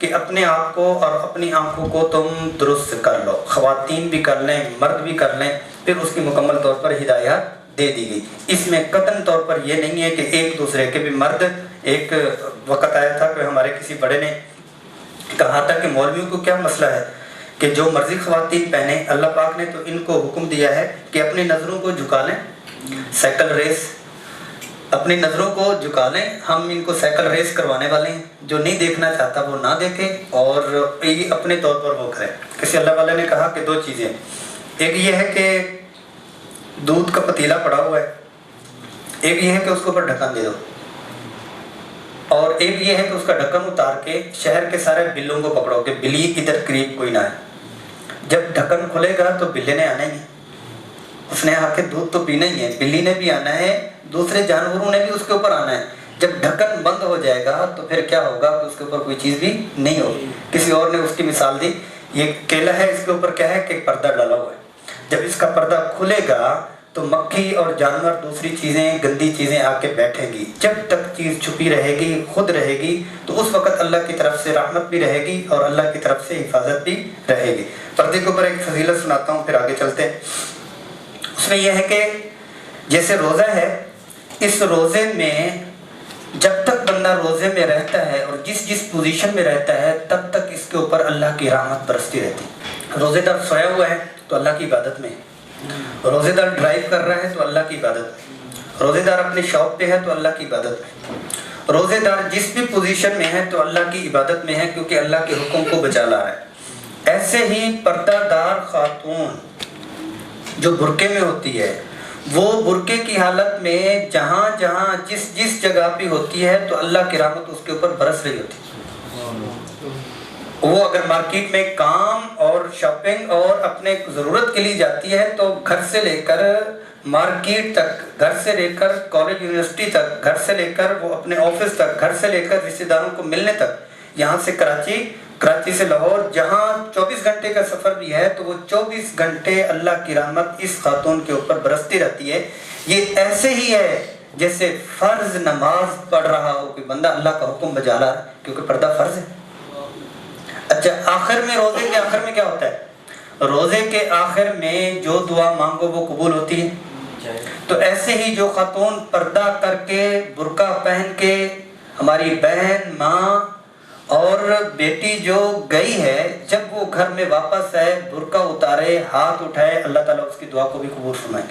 کہ اپنے آپ کو اور اپنی آنکھوں کو تم درست کر لو، خواتین بھی کر لیں مرد بھی کر لیں، پھر اس کی مکمل طور پر ہدایات دے دی گئی۔ اس میں قطعاً طور پر یہ نہیں ہے کہ ایک دوسرے کے بھی مرد، ایک وقت آیا تھا کہ ہمارے کسی بڑے نے کہا تھا کہ مولویوں کو کیا مسئلہ ہے کہ جو مرضی خواتین پہنے، اللہ پاک نے تو ان کو حکم دیا ہے کہ اپنی نظروں کو جھکا لیں، سائیکل ریس اپنی نظروں کو جھکا لیں، ہم ان کو سائیکل ریس کروانے والے ہیں، جو نہیں دیکھنا چاہتا وہ نہ دیکھے اور یہ اپنے طور پر وہ کرے۔ کسی اللہ والے نے کہا کہ دو چیزیں، ایک یہ ہے کہ دودھ کا پتیلا پڑا ہوا ہے، ایک یہ ہے کہ اس کے اوپر ڈھکن دے دو، اور ایک یہ ہے کہ اس کا ڈھکن اتار کے شہر کے سارے بلوں کو پکڑو کہ بلی ادھر قریب کوئی نہ ہے۔ جب ڈھکن کھلے گا تو بلے نے آنا ہی ہے، اس نے آ کے دودھ تو پینا ہی ہے، بلی نے بھی آنا ہے، دوسرے جانوروں نے بھی اس کے اوپر آنا ہے۔ جب ڈھکن بند ہو جائے گا تو پھر کیا ہوگا کہ اس کے اوپر کوئی چیز بھی نہیں ہوگی۔ کسی اور نے اس کی مثال دی، یہ کیلا ہے، اس کے اوپر کیا ہے کہ پردہ ڈالا ہوا ہے، جب اس کا پردہ کھلے گا تو مکھی اور جانور دوسری چیزیں گندی چیزیں آ کے بیٹھیں گی۔ جب تک چیز چھپی رہے گی، خود رہے گی، تو اس وقت اللہ کی طرف سے رحمت بھی رہے گی اور اللہ کی طرف سے حفاظت بھی رہے گی۔ پردے کے اوپر ایک فضیلت سناتا ہوں، پھر آگے چلتے ہیں۔ اس میں یہ ہے کہ جیسے روزہ ہے، اس روزے میں جب تک بندہ روزے میں رہتا ہے اور جس جس پوزیشن میں رہتا ہے تب تک اس کے اوپر اللہ کی رحمت برستی رہتی ہے۔ روزے دار سویا ہوا ہے تو اللہ کی عبادت میں ہے، روزے دار ڈرائیو کر رہا ہے تو اللہ کی عبادت میں، روزے دار اپنے شاپ پہ ہے تو اللہ کی عبادت میں، روزے دار جس بھی پوزیشن میں ہے تو اللہ کی عبادت میں ہے، کیونکہ اللہ کے حکم کو بجا لا رہا ہے۔ ایسے ہی پردہ دار خاتون جو برقعے میں ہوتی ہے، وہ برقعے کی حالت میں جہاں جہاں جس جس جگہ پہ ہوتی ہے تو اللہ کی رحمت اس کے اوپر برس رہی ہوتی ہے۔ وہ اگر مارکیٹ میں کام اور شاپنگ اور اپنے ضرورت کے لیے جاتی ہے تو گھر سے لے کر مارکیٹ تک، گھر سے لے کر کالج یونیورسٹی تک، گھر سے لے کر وہ اپنے آفس تک، گھر سے لے کر رشتہ داروں کو ملنے تک، یہاں سے کراچی سے لاہور، جہاں 24 گھنٹے کا سفر بھی ہے تو وہ 24 گھنٹے اللہ کی رحمت اس خاتون کے اوپر برستی رہتی ہے۔ یہ ایسے ہی ہے جیسے فرض نماز پڑھ رہا ہو کوئی بندہ، اللہ کا حکم بجا رہا ہے، کیونکہ پردہ فرض ہے۔ اچھا، آخر میں روزے کے آخر میں کیا ہوتا ہے؟ روزے کے آخر میں جو دعا مانگو وہ قبول ہوتی ہے۔ تو ایسے ہی جو خاتون پردہ کر کے برقع پہن کے، ہماری بہن، ماں اور بیٹی جو گئی ہے، جب وہ گھر میں واپس آئے، برقع اتارے، ہاتھ اٹھائے، اللہ تعالیٰ اس کی دعا کو بھی قبول فرمائے۔